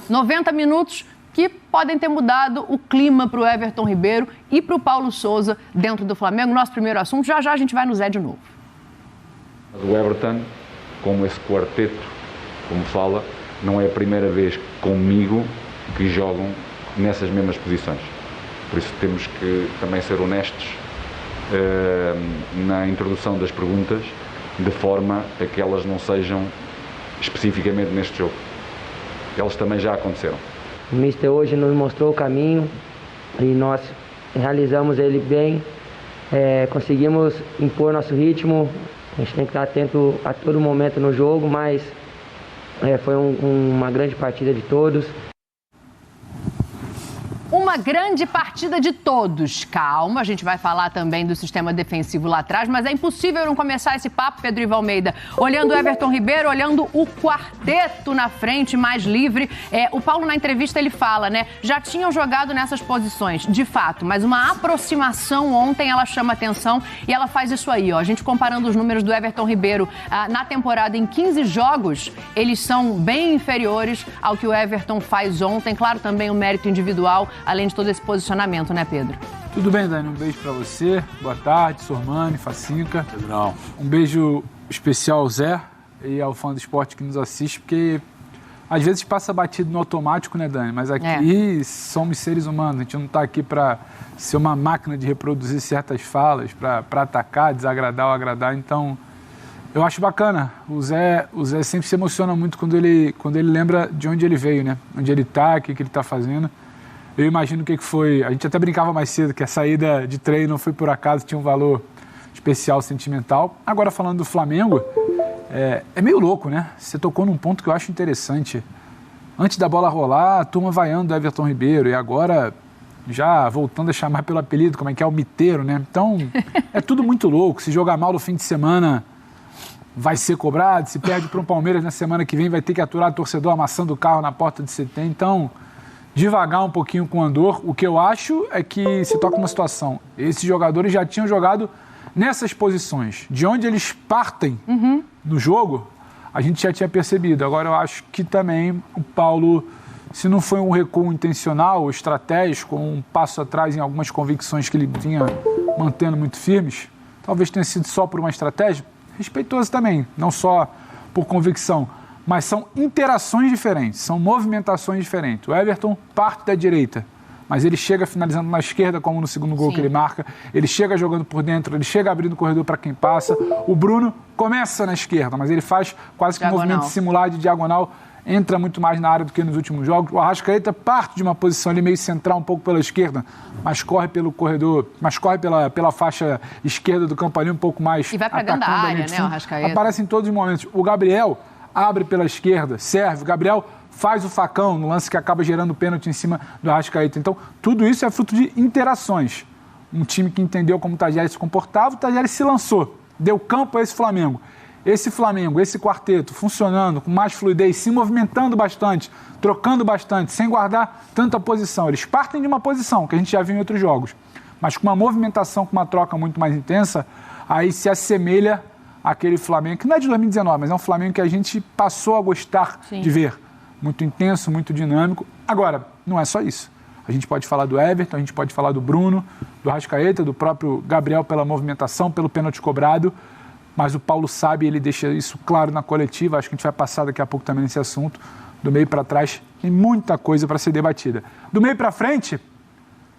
90 minutos que podem ter mudado o clima para o Everton Ribeiro e para o Paulo Souza dentro do Flamengo. Nosso primeiro assunto, já a gente vai no Zé de novo. O Everton, com esse quarteto, como fala, não é a primeira vez comigo que jogam nessas mesmas posições. Por isso temos que também ser honestos na introdução das perguntas, de forma a que elas não sejam especificamente neste jogo. Elas também já aconteceram. O Mister hoje nos mostrou o caminho e nós realizamos ele bem, conseguimos impor nosso ritmo. A gente tem que estar atento a todo momento no jogo, mas foi uma grande partida de todos. Uma grande partida de todos. Calma, a gente vai falar também do sistema defensivo lá atrás, mas é impossível não começar esse papo, Pedro Ivo Almeida, olhando o Everton Ribeiro, olhando o quarteto na frente, mais livre. O Paulo, na entrevista, ele fala, né? Já tinham jogado nessas posições, de fato, mas uma aproximação ontem, ela chama atenção e ela faz isso aí, ó. A gente comparando os números do Everton Ribeiro na temporada em 15 jogos, eles são bem inferiores ao que o Everton faz ontem. Claro, também o mérito individual, além de todo esse posicionamento, né, Pedro? Tudo bem, Dani? Um beijo pra você. Boa tarde, Sormani, Facinca. Pedrão. Um beijo especial ao Zé e ao fã do esporte que nos assiste, porque às vezes passa batido no automático, né, Dani? Mas aqui somos seres humanos. A gente não tá aqui pra ser uma máquina de reproduzir certas falas, pra atacar, desagradar ou agradar. Então, eu acho bacana. O Zé sempre se emociona muito quando ele lembra de onde ele veio, né? Onde ele tá, o que ele tá fazendo. Eu imagino o que foi. A gente até brincava mais cedo que a saída de treino não foi por acaso, tinha um valor especial, sentimental. Agora, falando do Flamengo, é meio louco, né? Você tocou num ponto que eu acho interessante. Antes da bola rolar, a turma vaiando do Everton Ribeiro. E agora, já voltando a chamar pelo apelido, como é que é, o miteiro, né? Então, é tudo muito louco. Se jogar mal no fim de semana, vai ser cobrado. Se perde para um Palmeiras na semana que vem, vai ter que aturar o torcedor amassando o carro na porta de CT. Então, devagar um pouquinho com o andor. O que eu acho é que se toca uma situação. Esses jogadores já tinham jogado nessas posições. De onde eles partem no jogo, a gente já tinha percebido. Agora eu acho que também o Paulo, se não foi um recuo intencional, estratégico, um passo atrás em algumas convicções que ele vinha mantendo muito firmes, talvez tenha sido só por uma estratégia, respeitoso também, não só por convicção. Mas são interações diferentes, são movimentações diferentes. O Everton parte da direita, mas ele chega finalizando na esquerda, como no segundo gol que ele marca. Ele chega jogando por dentro, ele chega abrindo o corredor para quem passa. O Bruno começa na esquerda, mas ele faz quase que um movimento simulado de diagonal, entra muito mais na área do que nos últimos jogos. O Arrascaeta parte de uma posição ali meio central, um pouco pela esquerda, mas corre pelo corredor, mas corre pela faixa esquerda do campo ali, um pouco mais. E vai para dentro da área, né, o Arrascaeta? Aparece em todos os momentos. O Gabriel abre pela esquerda, serve. O Gabriel faz o facão no lance que acaba gerando pênalti em cima do Arrascaeta. Então, tudo isso é fruto de interações. Um time que entendeu como o Tajeres se comportava, o Tajeres se lançou, deu campo a esse Flamengo. Esse Flamengo, esse quarteto, funcionando com mais fluidez, se movimentando bastante, trocando bastante, sem guardar tanta posição. Eles partem de uma posição, que a gente já viu em outros jogos, mas com uma movimentação, com uma troca muito mais intensa, aí se assemelha aquele Flamengo, que não é de 2019, mas é um Flamengo que a gente passou a gostar de ver. Muito intenso, muito dinâmico. Agora, não é só isso. A gente pode falar do Everton, a gente pode falar do Bruno, do Arrascaeta, do próprio Gabriel pela movimentação, pelo pênalti cobrado, mas o Paulo sabe, ele deixa isso claro na coletiva, acho que a gente vai passar daqui a pouco também nesse assunto. Do meio para trás, tem muita coisa para ser debatida. Do meio para frente,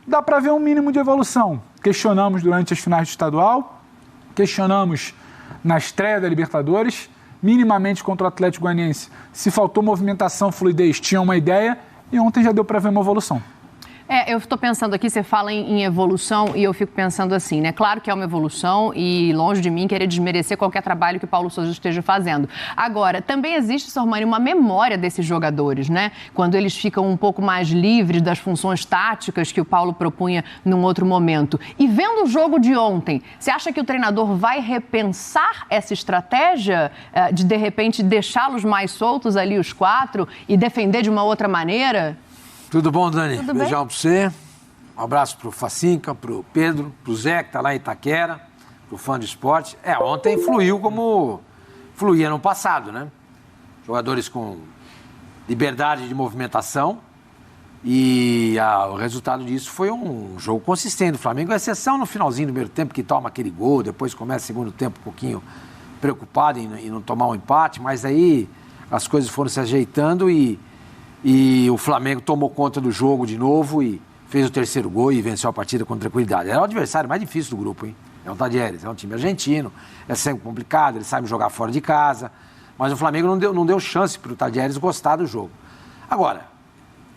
dá para ver um mínimo de evolução. Questionamos durante as finais do estadual, questionamos na estreia da Libertadores, minimamente contra o Atlético Goianiense. Se faltou movimentação, fluidez, tinha uma ideia e ontem já deu para ver uma evolução. Eu estou pensando aqui, você fala em evolução e eu fico pensando assim, né? Claro que é uma evolução e longe de mim querer desmerecer qualquer trabalho que o Paulo Souza esteja fazendo. Agora, também existe, Sormani, uma memória desses jogadores, né? Quando eles ficam um pouco mais livres das funções táticas que o Paulo propunha num outro momento. E vendo o jogo de ontem, você acha que o treinador vai repensar essa estratégia de repente, deixá-los mais soltos ali, os quatro, e defender de uma outra maneira? Tudo bom, Dani? Tudo Beijão pra você. Um abraço pro Facinca, pro Pedro, pro Zé, que tá lá em Itaquera, pro fã de esporte. Ontem fluiu como fluía no passado, né? Jogadores com liberdade de movimentação. E o resultado disso foi um jogo consistente. O Flamengo é exceção no finalzinho do primeiro tempo, que toma aquele gol, depois começa o segundo tempo um pouquinho preocupado em não tomar um empate, mas aí as coisas foram se ajeitando e o Flamengo tomou conta do jogo de novo e fez o terceiro gol e venceu a partida com tranquilidade. Era o adversário mais difícil do grupo, hein? É o Talleres, é um time argentino, é sempre complicado, eles sabem jogar fora de casa, mas o Flamengo não deu chance para o Talleres gostar do jogo. Agora,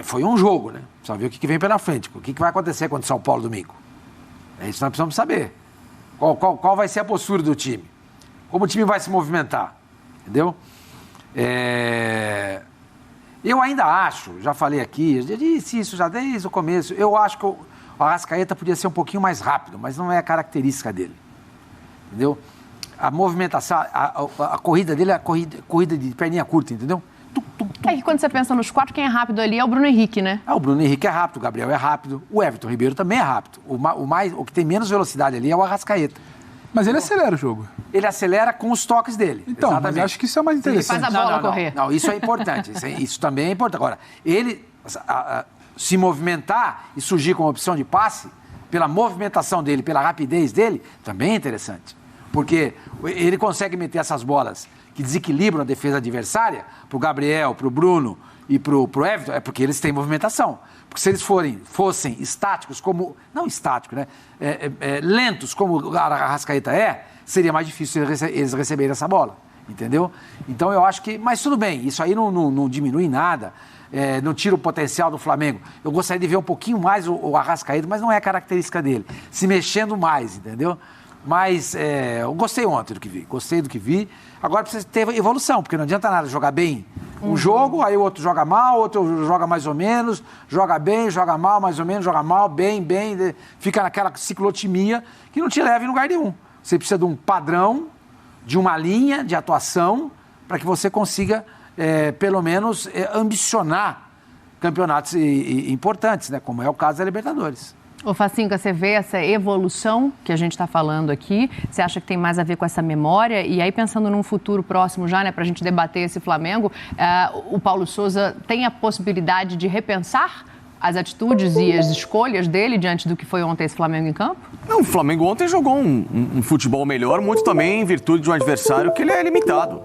foi um jogo, né? Precisa ver o que vem pela frente. O que vai acontecer contra o São Paulo domingo? É isso que nós precisamos saber. Qual vai ser a postura do time? Como o time vai se movimentar? Entendeu? Eu ainda acho, já falei aqui, eu disse isso já desde o começo, eu acho que o Arrascaeta podia ser um pouquinho mais rápido, mas não é a característica dele. Entendeu? A movimentação, a corrida dele é a corrida de perninha curta, entendeu? É que quando você pensa nos 4, quem é rápido ali é o Bruno Henrique, né? O Bruno Henrique é rápido, o Gabriel é rápido, o Everton Ribeiro também é rápido. O que tem menos velocidade ali é o Arrascaeta. Mas ele acelera o jogo. Ele acelera com os toques dele. Então, exatamente. Mas acho que isso é mais interessante. Ele faz a bola correr. Não, isso é importante. Isso também é importante. Agora, ele se movimentar e surgir como opção de passe, pela movimentação dele, pela rapidez dele, também é interessante. Porque ele consegue meter essas bolas que desequilibram a defesa adversária, para o Gabriel, para o Bruno e para o Everton, é porque eles têm movimentação. Porque se eles fossem estáticos, como... Não estáticos, né? Lentos, como o Arrascaeta seria mais difícil eles receberem essa bola. Entendeu? Então eu acho que... Mas tudo bem, isso aí não diminui nada, não tira o potencial do Flamengo. Eu gostaria de ver um pouquinho mais o Arrascaeta, mas não é a característica dele. Se mexendo mais, entendeu? Mas eu gostei ontem do que vi. Agora precisa ter evolução, porque não adianta nada jogar bem um jogo, aí o outro joga mal, outro joga mais ou menos, joga bem, joga mal, mais ou menos, joga mal, bem, fica naquela ciclotimia que não te leva em lugar nenhum. Você precisa de um padrão, de uma linha de atuação, para que você consiga, pelo menos, ambicionar campeonatos importantes, né? Como é o caso da Libertadores. Ô Facinca, você vê essa evolução que a gente está falando aqui? Você acha que tem mais a ver com essa memória? E aí, pensando num futuro próximo já, né, para a gente debater esse Flamengo, o Paulo Souza tem a possibilidade de repensar as atitudes e as escolhas dele diante do que foi ontem esse Flamengo em campo? Não, o Flamengo ontem jogou um futebol melhor, muito também em virtude de um adversário que ele é limitado.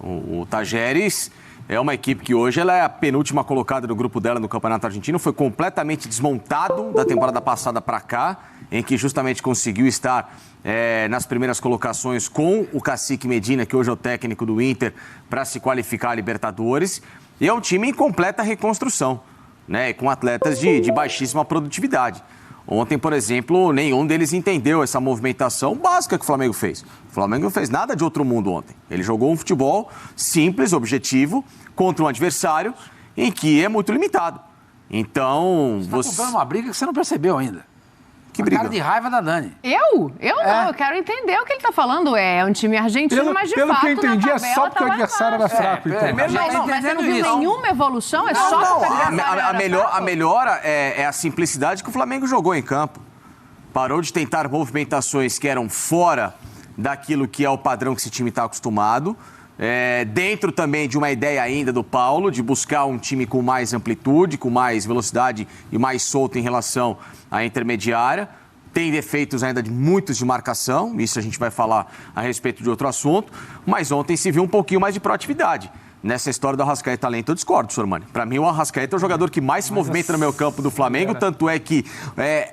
O Talleres é uma equipe que hoje ela é a penúltima colocada do grupo dela no Campeonato Argentino, foi completamente desmontado da temporada passada para cá, em que justamente conseguiu estar nas primeiras colocações com o Cacique Medina, que hoje é o técnico do Inter, para se qualificar a Libertadores. E é um time em completa reconstrução, né, com atletas de baixíssima produtividade. Ontem, por exemplo, nenhum deles entendeu essa movimentação básica que o Flamengo fez. O Flamengo não fez nada de outro mundo ontem. Ele jogou um futebol simples, objetivo, contra um adversário em que é muito limitado. Então... Você está comprando uma briga que você não percebeu ainda. Que briga? Cara de raiva da Dani. Eu não, eu quero entender o que ele está falando. É um time argentino, mas de fato... Pelo que eu entendi, na é só porque o adversário era fraco. Então. Mas você não viu nenhuma evolução? É só porque o adversário era fraco? A melhora é a simplicidade que o Flamengo jogou em campo. Parou de tentar movimentações que eram fora daquilo que é o padrão que esse time está acostumado. Dentro também de uma ideia ainda do Paulo, de buscar um time com mais amplitude, com mais velocidade e mais solto em relação à intermediária. Tem defeitos ainda de muitos de marcação, isso a gente vai falar a respeito de outro assunto, mas ontem se viu um pouquinho mais de proatividade. Nessa história do Arrascaeta talento, eu discordo, Sormani. Para mim, o Arrascaeta é o jogador que mais se movimenta no meio campo do Flamengo, tanto é que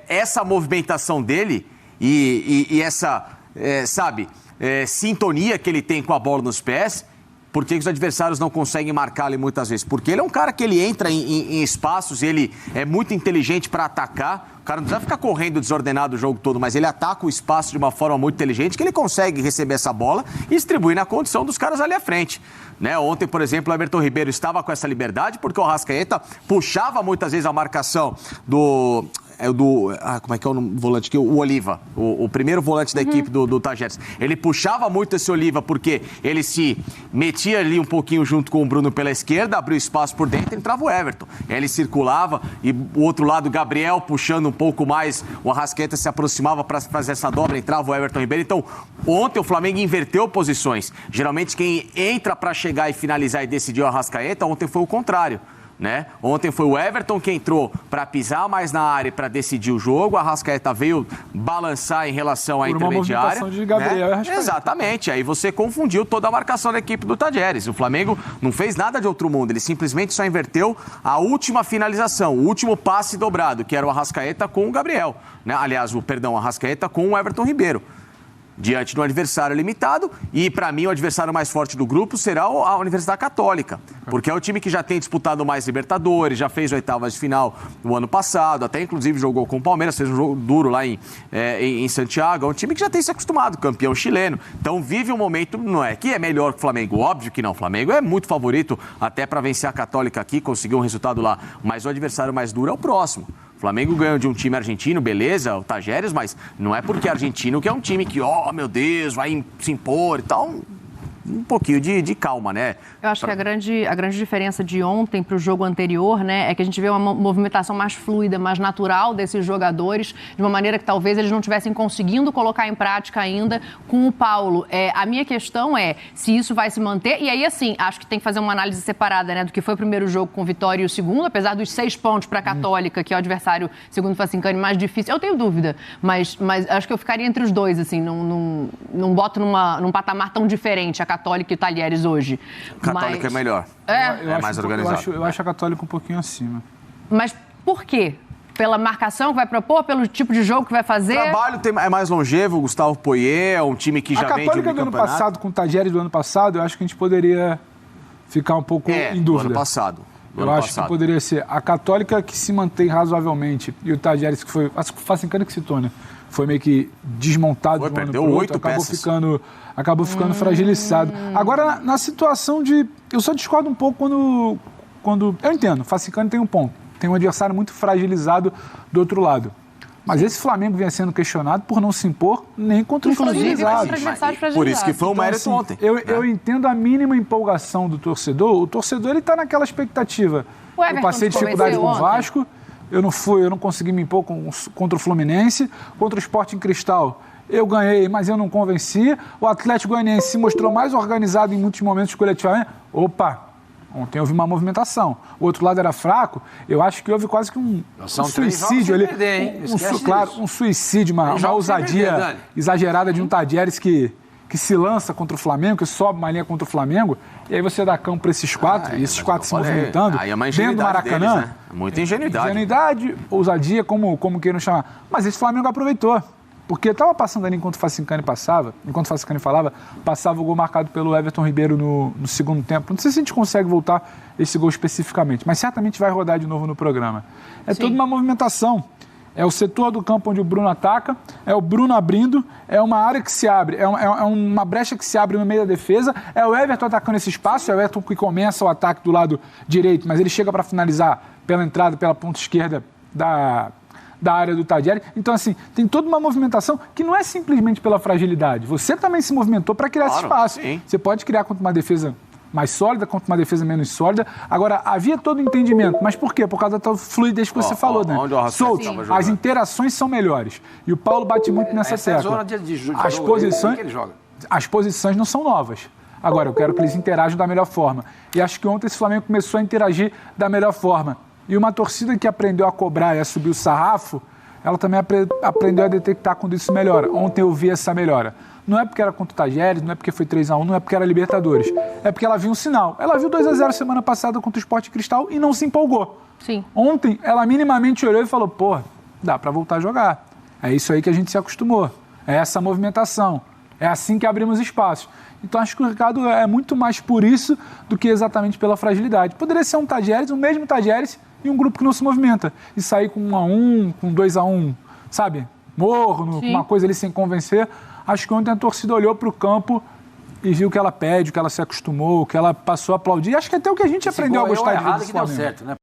essa movimentação dele e essa, sintonia que ele tem com a bola nos pés, por que os adversários não conseguem marcar ele muitas vezes? Porque ele é um cara que ele entra em espaços, ele é muito inteligente para atacar. O cara não precisa ficar correndo desordenado o jogo todo, mas ele ataca o espaço de uma forma muito inteligente, que ele consegue receber essa bola e distribuir na condição dos caras ali à frente. Né? Ontem, por exemplo, o Everton Ribeiro estava com essa liberdade, porque o Arrascaeta puxava muitas vezes a marcação do é o do... como é que é o volante aqui? O Oliva, o primeiro volante da equipe do Tajeres. Ele puxava muito esse Oliva porque ele se metia ali um pouquinho junto com o Bruno pela esquerda, abriu espaço por dentro e entrava o Everton. Ele circulava e o outro lado, o Gabriel puxando um pouco mais, o Arrascaeta se aproximava para fazer essa dobra, entrava o Everton Ribeiro. Então, ontem o Flamengo inverteu posições. Geralmente quem entra para chegar e finalizar e decidir o Arrascaeta, ontem foi o contrário. Né? Ontem foi o Everton que entrou para pisar mais na área para decidir o jogo. A Arrascaeta veio balançar em relação à intermediária. Uma movimentação de Gabriel, né? Exatamente. Aí você confundiu toda a marcação da equipe do Tajeres. O Flamengo não fez nada de outro mundo. Ele simplesmente só inverteu a última finalização, o último passe dobrado, que era o Arrascaeta com o Gabriel. Né? Aliás, o Arrascaeta com o Everton Ribeiro. Diante do adversário limitado, e para mim o adversário mais forte do grupo será a Universidade Católica, porque é o time que já tem disputado mais Libertadores, já fez oitavas de final no ano passado, até inclusive jogou com o Palmeiras, fez um jogo duro lá em Santiago, é um time que já tem se acostumado, campeão chileno, então vive um momento, não é que é melhor que o Flamengo, óbvio que não, o Flamengo é muito favorito até para vencer a Católica aqui, conseguir um resultado lá, mas o adversário mais duro é o próximo. O Flamengo ganhou de um time argentino, beleza, o Tajeres, mas não é porque é argentino que é um time que, meu Deus, vai se impor e tal. Um pouquinho de calma, né? Eu acho que a grande diferença de ontem para o jogo anterior, né, é que a gente vê uma movimentação mais fluida, mais natural desses jogadores, de uma maneira que talvez eles não estivessem conseguindo colocar em prática ainda com o Paulo. A minha questão é se isso vai se manter, e aí, assim, acho que tem que fazer uma análise separada, né, do que foi o primeiro jogo com o Vitória e o segundo, apesar dos 6 pontos para a Católica, que é o adversário, segundo o Facincani, mais difícil. Eu tenho dúvida, mas acho que eu ficaria entre os dois, assim, não boto num patamar tão diferente a Católica e o Tajeres hoje. Católica é melhor. É mais organizado. Eu acho a Católica um pouquinho acima. Mas por quê? Pela marcação que vai propor? Pelo tipo de jogo que vai fazer? O trabalho é mais longevo, o Gustavo Poyet é um time que já vem de A Católica do ano passado, com o Tajeres do ano passado, eu acho que a gente poderia ficar um pouco em dúvida. Do ano passado. Eu acho que poderia ser a Católica que se mantém razoavelmente e o Tajeres que foi, acho que o Facincani que citou, né? Foi meio que desmontado de um ano pro outro, acabou ficando fragilizado. Agora, na situação de... Eu só discordo um pouco quando... Eu entendo, o Facincani tem um ponto. Tem um adversário muito fragilizado do outro lado. Mas esse Flamengo vinha sendo questionado por não se impor nem contra os fragilizados. Por isso que foi o mérito ontem. Eu entendo a mínima empolgação do torcedor. O torcedor, ele está naquela expectativa. Eu passei dificuldade com o Vasco. Eu não consegui me impor contra o Fluminense, contra o Sporting Cristal. Eu ganhei, mas eu não convenci. O Atlético Goianiense se mostrou mais organizado em muitos momentos coletivamente. Ontem houve uma movimentação. O outro lado era fraco. Eu acho que houve quase que um suicídio ali. Um suicídio, uma ousadia exagerada de um Tajeres que se lança contra o Flamengo, que sobe uma linha contra o Flamengo, e aí você dá campo para esses 4, e esses 4 se movimentando, dentro do Maracanã. Deles, né? Muita ingenuidade. Ingenuidade, ousadia, como queiram chamar. Mas esse Flamengo aproveitou. Porque estava passando ali enquanto o Facincani falava, passava o gol marcado pelo Everton Ribeiro no segundo tempo. Não sei se a gente consegue voltar esse gol especificamente, mas certamente vai rodar de novo no programa. Toda uma movimentação. É o setor do campo onde o Bruno ataca, é o Bruno abrindo, é uma área que se abre, é uma brecha que se abre no meio da defesa, é o Everton atacando esse espaço, é o Everton que começa o ataque do lado direito, mas ele chega para finalizar pela entrada, pela ponta esquerda da área do Tajeres. Então, assim, tem toda uma movimentação que não é simplesmente pela fragilidade. Você também se movimentou para criar esse espaço. Sim. Você pode criar contra uma defesa mais sólida, contra uma defesa menos sólida. Agora, havia todo o entendimento. Mas por quê? Por causa da fluidez que você falou, né? As interações são melhores. E o Paulo bate muito nessa tecla. As posições não são novas. Agora, eu quero que eles interajam da melhor forma. E acho que ontem esse Flamengo começou a interagir da melhor forma. E uma torcida que aprendeu a cobrar e a subir o sarrafo, ela também aprendeu a detectar quando isso melhora. Ontem eu vi essa melhora. Não é porque era contra o Tajeres, não é porque foi 3-1, não é porque era Libertadores. É porque ela viu um sinal. Ela viu 2-0 semana passada contra o Sporting Cristal e não se empolgou. Sim. Ontem, ela minimamente olhou e falou, dá pra voltar a jogar. É isso aí que a gente se acostumou. É essa movimentação. É assim que abrimos espaços. Então, acho que o recado é muito mais por isso do que exatamente pela fragilidade. Poderia ser um Tajeres, o mesmo Tajeres, e um grupo que não se movimenta. E sair com 1-1, com 2-1, sabe? Morno, com uma coisa ali sem convencer. Acho que ontem a torcida olhou para o campo e viu o que ela pede, o que ela se acostumou, o que ela passou a aplaudir. E acho que até o que a gente aprendeu a gostar de ver desse Flamengo.